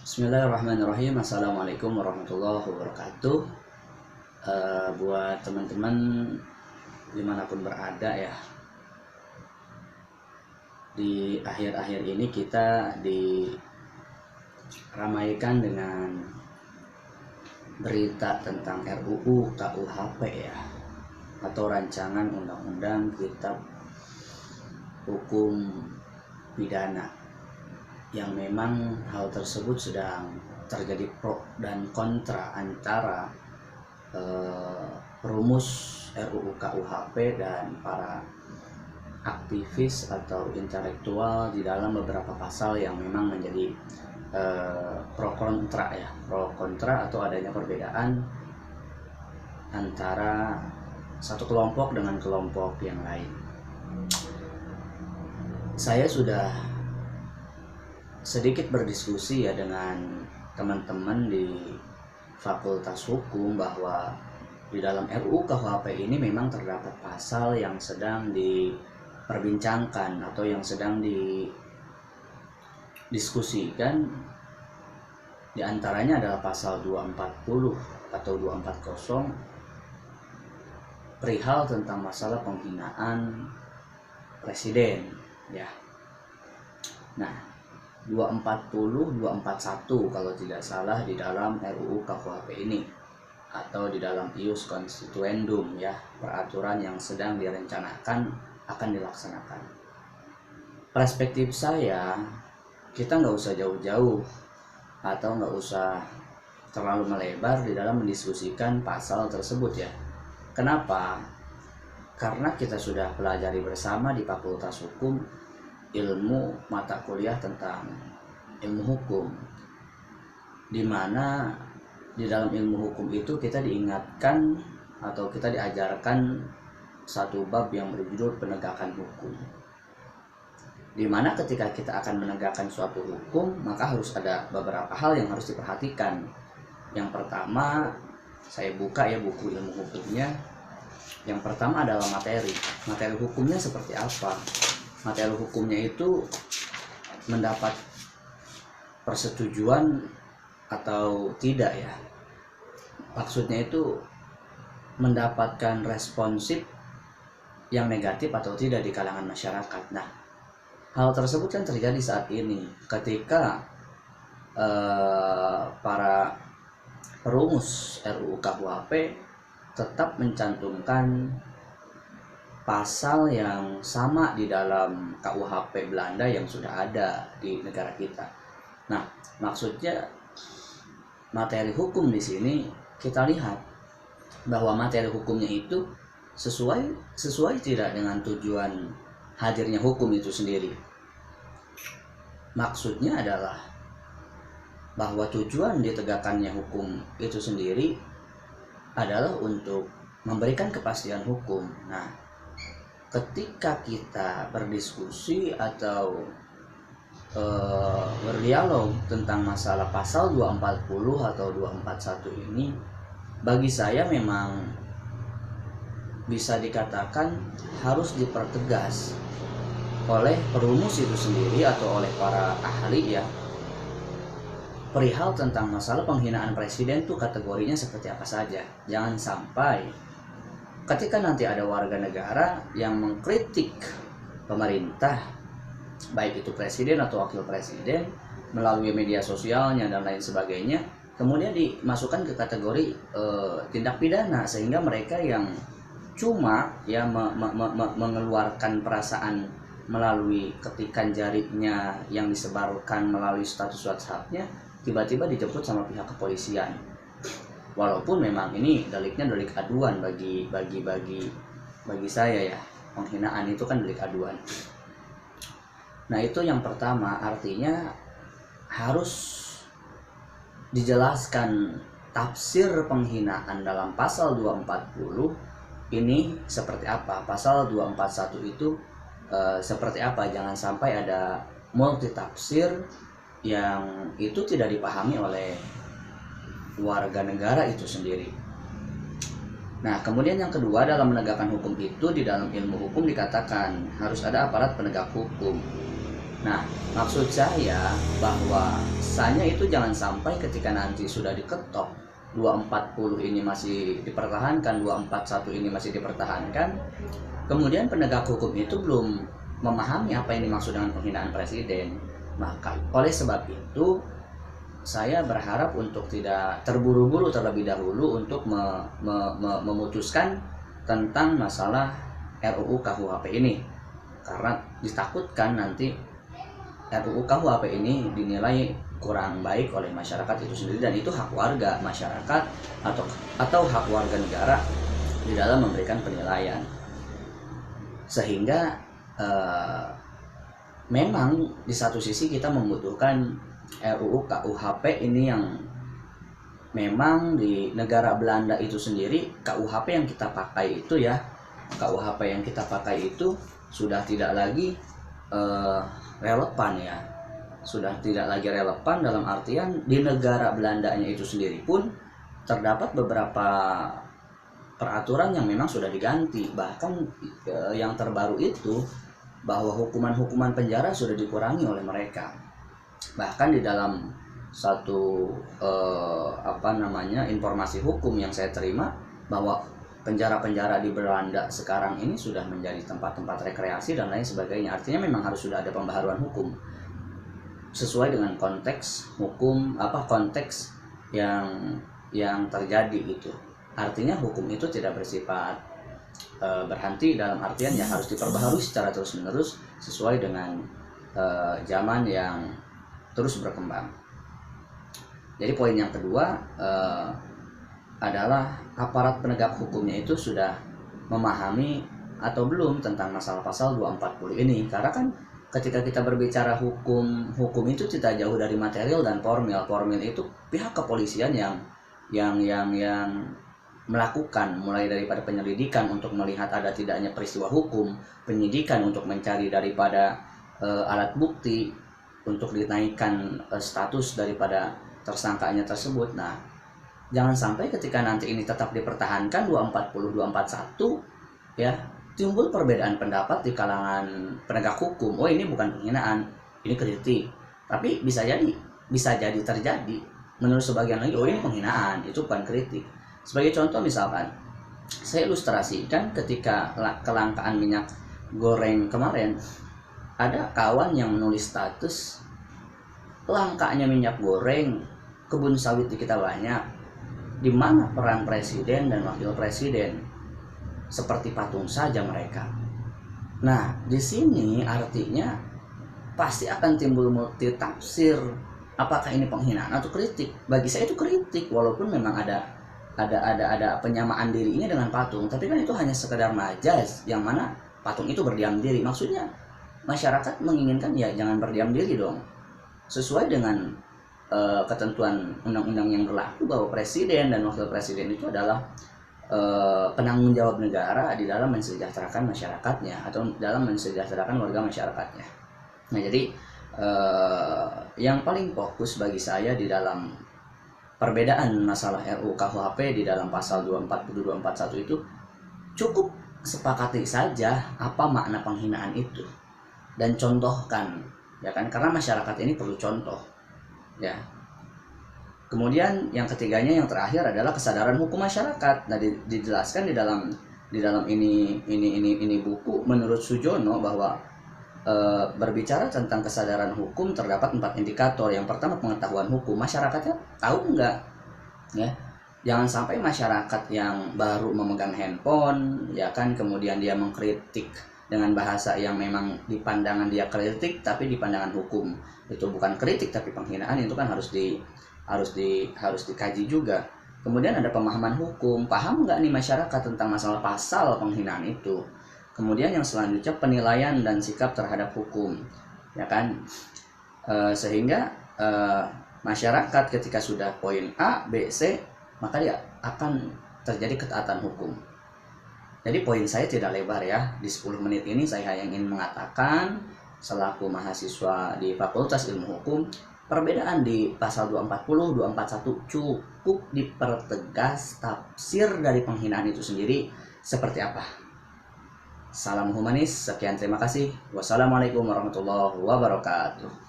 Bismillahirrahmanirrahim. Assalamualaikum warahmatullahi wabarakatuh. Buat teman-teman dimanapun berada ya, di akhir-akhir ini kita diramaikan dengan berita tentang RUU KUHP ya, atau rancangan undang-undang kitab hukum pidana, yang memang hal tersebut sedang terjadi pro dan kontra antara perumus RUU KUHP dan para aktivis atau intelektual di dalam beberapa pasal yang memang menjadi pro kontra atau adanya perbedaan antara satu kelompok dengan kelompok yang lain. Saya sudah sedikit berdiskusi ya dengan teman-teman di Fakultas Hukum bahwa di dalam RUU KUHP ini memang terdapat pasal yang sedang diperbincangkan atau yang sedang didiskusikan. Di antaranya adalah pasal 240 atau 240 perihal tentang masalah penghinaan presiden ya. Nah, 240, 241 kalau tidak salah di dalam RUU KUHP ini, atau di dalam Ius Constituendum ya, peraturan yang sedang direncanakan akan dilaksanakan. Perspektif saya, kita nggak usah jauh-jauh atau nggak usah terlalu melebar di dalam mendiskusikan pasal tersebut ya. Kenapa? Karena kita sudah pelajari bersama di Fakultas Hukum ilmu mata kuliah tentang ilmu hukum, di mana di dalam ilmu hukum itu kita diingatkan atau kita diajarkan satu bab yang berjudul penegakan hukum, di mana ketika kita akan menegakkan suatu hukum maka harus ada beberapa hal yang harus diperhatikan. Yang pertama, saya buka ya buku ilmu hukumnya. Yang pertama adalah materi hukumnya seperti apa. Materi hukumnya itu mendapat persetujuan atau tidak ya. Maksudnya itu mendapatkan responsif yang negatif atau tidak di kalangan masyarakat. Nah, hal tersebut kan terjadi saat ini ketika para perumus RUU KUHP tetap mencantumkan pasal yang sama di dalam KUHP Belanda yang sudah ada di negara kita. Nah, maksudnya materi hukum di sini kita lihat bahwa materi hukumnya itu sesuai tidak dengan tujuan hadirnya hukum itu sendiri. Maksudnya adalah bahwa tujuan ditegakkannya hukum itu sendiri adalah untuk memberikan kepastian hukum. Nah, ketika kita berdiskusi atau berdialog tentang masalah pasal 240 atau 241 ini, bagi saya memang bisa dikatakan harus dipertegas oleh perumus itu sendiri atau oleh para ahli ya, perihal tentang masalah penghinaan presiden tuh kategorinya seperti apa saja. Jangan sampai ketika nanti ada warga negara yang mengkritik pemerintah, baik itu presiden atau wakil presiden, melalui media sosialnya dan lain sebagainya, kemudian dimasukkan ke kategori tindak pidana, sehingga mereka yang cuma ya mengeluarkan perasaan melalui ketikan jarinya yang disebarkan melalui status WhatsApp-nya, tiba-tiba dijemput sama pihak kepolisian. Walaupun memang ini deliknya delik aduan bagi saya ya, penghinaan itu kan delik aduan. Nah, itu yang pertama, artinya harus dijelaskan tafsir penghinaan dalam pasal 240 ini seperti apa, pasal 241 itu seperti apa. Jangan sampai ada multi tafsir yang itu tidak dipahami oleh warga negara itu sendiri. Nah, kemudian yang kedua, dalam menegakkan hukum itu di dalam ilmu hukum dikatakan harus ada aparat penegak hukum. Nah, maksud saya bahwa saya itu jangan sampai ketika nanti sudah diketok 240 ini masih dipertahankan, 241 ini masih dipertahankan, kemudian penegak hukum itu belum memahami apa yang dimaksud dengan penghinaan presiden. Maka oleh sebab itu saya berharap untuk tidak terburu-buru terlebih dahulu untuk memutuskan tentang masalah RUU KUHP ini, karena ditakutkan nanti RUU KUHP ini dinilai kurang baik oleh masyarakat itu sendiri, dan itu hak warga masyarakat atau hak warga negara di dalam memberikan penilaian. Sehingga memang di satu sisi kita membutuhkan RUU KUHP ini yang memang di negara Belanda itu sendiri KUHP yang kita pakai itu ya, KUHP yang kita pakai itu sudah tidak lagi relevan ya, sudah tidak lagi relevan dalam artian di negara Belandanya itu sendiri pun terdapat beberapa peraturan yang memang sudah diganti, bahkan yang terbaru itu bahwa hukuman-hukuman penjara sudah dikurangi oleh mereka. Bahkan di dalam satu informasi hukum yang saya terima, bahwa penjara-penjara di Belanda sekarang ini sudah menjadi tempat-tempat rekreasi dan lain sebagainya. Artinya memang harus sudah ada pembaharuan hukum sesuai dengan konteks hukum, konteks yang terjadi itu. Artinya hukum itu tidak bersifat berhenti, dalam artian ya harus diperbaharui secara terus-menerus sesuai dengan zaman yang terus berkembang. Jadi poin yang kedua adalah aparat penegak hukumnya itu sudah memahami atau belum tentang masalah pasal 240 ini. Karena kan ketika kita berbicara hukum itu tidak jauh dari material dan formil. Formil itu pihak kepolisian yang melakukan, mulai daripada penyelidikan untuk melihat ada tidaknya peristiwa hukum, penyidikan untuk mencari daripada alat bukti untuk dinaikkan status daripada tersangkanya tersebut. Nah, jangan sampai ketika nanti ini tetap dipertahankan 240 241 ya, timbul perbedaan pendapat di kalangan penegak hukum. Oh, ini bukan penghinaan, ini kritik. Tapi bisa jadi terjadi menurut sebagian lagi, oh ini penghinaan, itu bukan kritik. Sebagai contoh misalkan saya ilustrasikan ketika kelangkaan minyak goreng kemarin, ada kawan yang menulis status langkanya minyak goreng, kebun sawit di kita banyak, di mana peran presiden dan wakil presiden? Seperti patung saja mereka. Nah, di sini artinya pasti akan timbul multi tafsir. Apakah ini penghinaan atau kritik? Bagi saya itu kritik, walaupun memang ada penyamaan dirinya dengan patung, tapi kan itu hanya sekedar majas yang mana patung itu berdiam diri. Maksudnya masyarakat menginginkan ya jangan berdiam diri dong. Sesuai dengan ketentuan undang-undang yang berlaku bahwa presiden dan wakil presiden itu adalah penanggung jawab negara di dalam mensejahterakan masyarakatnya atau dalam mensejahterakan warga masyarakatnya. Nah, jadi yang paling fokus bagi saya di dalam perbedaan masalah RUU KUHP di dalam pasal 240 241 itu cukup sepakati saja apa makna penghinaan itu dan contohkan, ya kan, karena masyarakat ini perlu contoh, ya. Kemudian yang ketiganya, yang terakhir adalah kesadaran hukum masyarakat. Nah, dijelaskan di dalam ini buku menurut Sujono bahwa berbicara tentang kesadaran hukum terdapat 4 indikator. Yang pertama, pengetahuan hukum. Masyarakatnya tahu enggak? Ya. Jangan sampai masyarakat yang baru memegang handphone, ya kan, kemudian dia mengkritik dengan bahasa yang memang di pandangan dia kritik, tapi di pandangan hukum itu bukan kritik tapi penghinaan. Itu kan harus dikaji juga. Kemudian ada pemahaman hukum, paham nggak nih masyarakat tentang masalah pasal penghinaan itu. Kemudian yang selanjutnya penilaian dan sikap terhadap hukum, ya kan, sehingga masyarakat ketika sudah poin A, B, C, maka dia akan terjadi ketaatan hukum. Jadi poin saya tidak lebar ya, di 10 menit ini saya hanya ingin mengatakan selaku mahasiswa di Fakultas Ilmu Hukum, perbedaan di pasal 240, 241 cukup dipertegas tafsir dari penghinaan itu sendiri seperti apa. Salam humanis, sekian terima kasih. Wassalamualaikum warahmatullahi wabarakatuh.